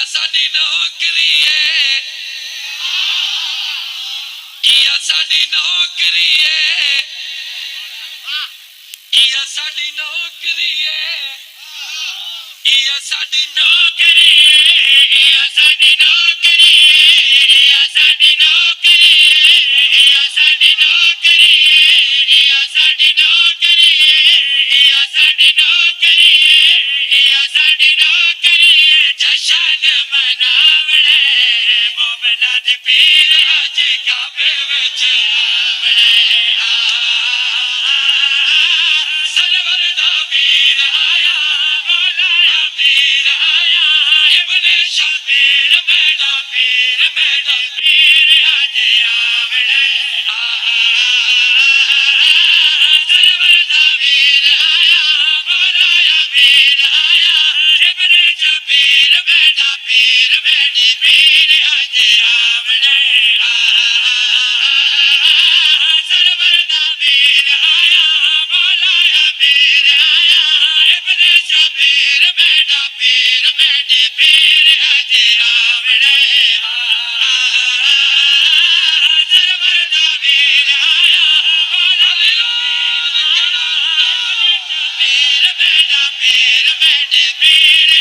साडी नौकरी है, या साडी नौकरी है, या साडी नौकरी है, या साडी नौकरी है, या साडी नौकरी है, या साडी नौकरी है, या साडी नौकरी है, या साडी नौकरी है, या साडी नौकरी है, या साडी नौकरी है। जशन मनावणे मोमना दे पीर अज काबे विच आवणे, सरवर दा वीर आया, मौला अमीर आया, इब्ने शबीर मेरा पीर अज आवणे, सरवर दा वीर आया, मौला अमीर आया, इब्ने शबीर मेरा पीर अज आवणे, सरवर दा वीर आया, मौला अमीर आया, इब्ने शबीर मेरा पीर अज आवणे, सरवर दा वीर आया, मौला पीर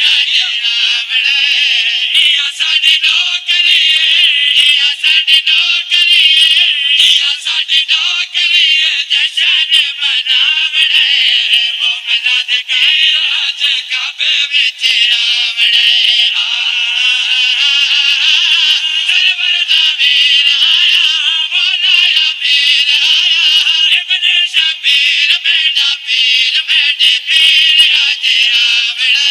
अज आवणे। या साडी नौकरी है, या साडी नौकरी है, या साडी नौकरी है। जशन मनावणे मोमना दे पीर अज काबे विच आवणे, सरवर दा वीर आया, मौला अमीर आया, इब्ने शबीर मेरा पीर अज आवणे,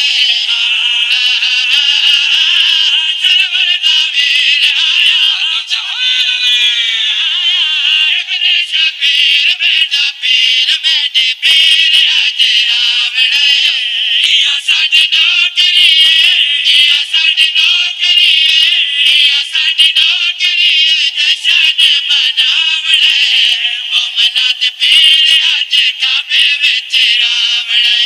सरवर दा वीर आया, इब्ने शबीर मेरा पीर अज आवणे। या साडी नौकरी है, या साडी नौकरी है, या साडी नौकरी है। जशन मनावणे मोमना दे पीर अज काबे विच आवणे,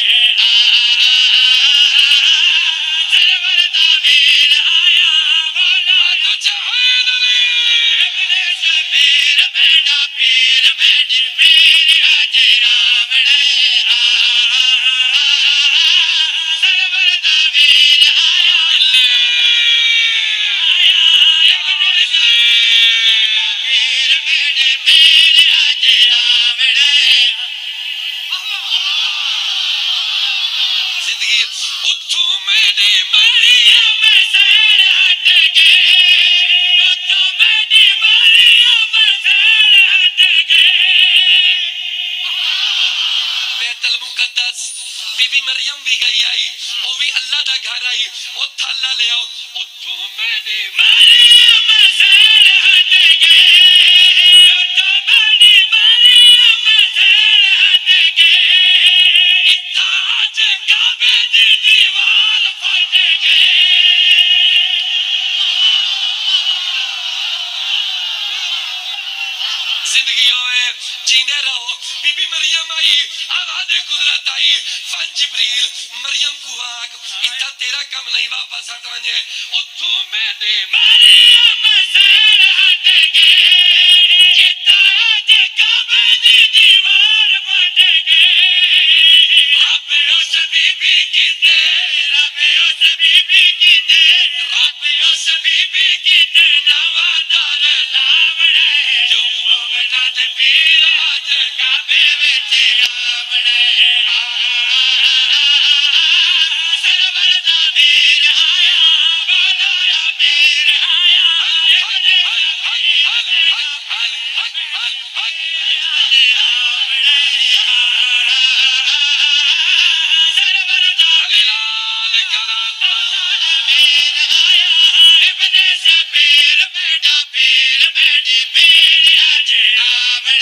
सरवर दा वीर आया, मौला इब्ने शबीर मेरा पीर अज आवणे, सरवर दा वीर आया, पीर अज आवणे। जिंदगी उठू मेरी मरियम सैर हट गए, उठू मेरी मरियम सैर हट गए। बैतुल मुकद्दस बीबी मरियम भी गई आई, वो भी अल्लाह दा घर आई, ओ थाला ले आओ। उठू मेरी मरियम सैर हट गए, उठू मेरी मरियम सैर हट गए। इताज काबे दी दीवार फट गए। जिंदगी होए जीने रहो। बीबी मरियम आई, आवाज़ कुदरत आई, फन जिब्रील मरियम को आग, इतना तेरा कम नहीं वापस हट वने। उठू मेरी मरियम सैर हट गए, इताज काबे दी दीवार फट गए। रब उस बीबी की दे, रब उस बीबी की दे, रब उस बीबी की दे नवादार लावणे, मोमना दे पीर अज काबे विच आवणे, सरवर दा वीर आया, मौला अमीर आया, इब्ने शबीर मेरा पीर अज आवणे।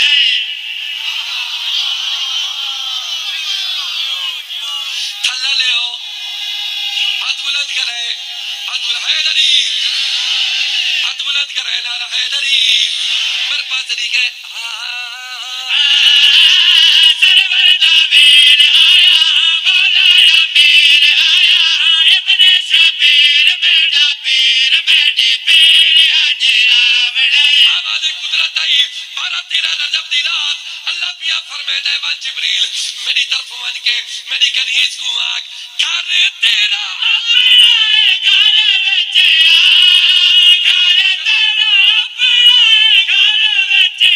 थल्ला ले आओ, हाथ बुलंद करे, हाथ बुलंद हैदरी, हाथ बुलंद करे, नारा हैदरी मेरे पास तरीके। सरवर दा वीर आया, मौला अमीर आया, इब्ने शबीर मेरा वन जिब्रील मेरी तरफ वन के मेरी कनीज को आग घर तेरा अपना घर बच्चे घर तेरा अपना घर बच्चे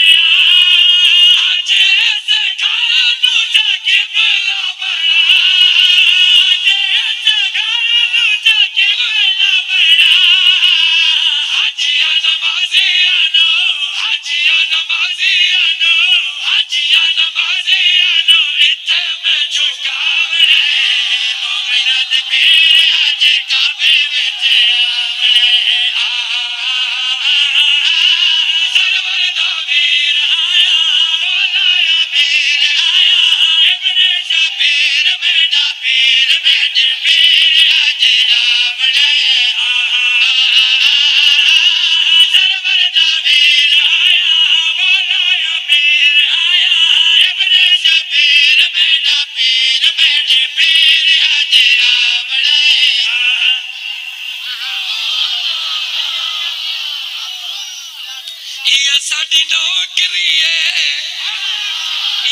आज इस घर नू जाके बला बड़ा आज इस घर नू जाके बला बड़ा हाजिया नमाजिया नो हाजिया नमाजिया नो हाजिया नमाजिया नो इत्थे मैं झुकावणे मोमिना दे पेरे आज काबे विच आवणे सरवर दा वीर आया मौलाया मेर आया इब्ने शबीर मेरा पीर मेरे पीर आज आवणे सरवर दा वीर आया मौलाया मेर आया इब्ने शबीर मेरा पीर मेरे पीर आज आवणे ये साडी नौकरी है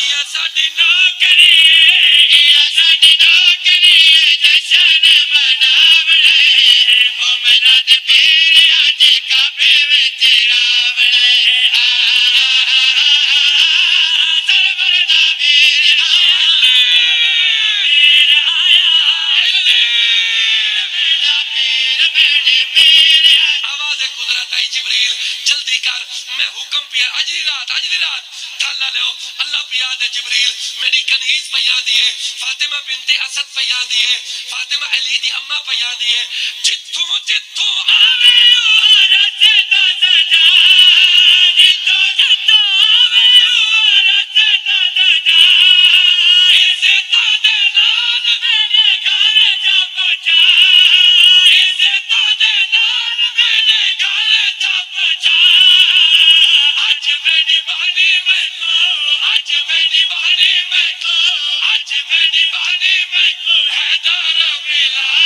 ये साडी नौकरी है ये साडी नौकरी है जश्न मनावणे मोमिना दे पीर आज काबे विच आवणे सरवर दा वीर आया मेर आया मेरा पीर मेरे पीर आवाज़ कुदरत आई जिब्रील जल्दी कर मैं हुक्म पिया आज दी रात थाला लो अल्लाह पिया दे जिब्रील मेरी कनीज पिया दिए फातिमा बिनते असद पिया दिए फातिमा अली दी अम्मा पिया दिए जिथों जिथों आवे ओ रसे दा सजा जिथों जिथों आवे ओ रसे दा सजा इज्जत दे नाल मेरे घर जा पहुंचा इज्जत दे नाल मेरे घर जा पहुंचा आज मेरी बहनी में को आज मेरी बहनी में को आज मेरी बहनी में को हैदर मिला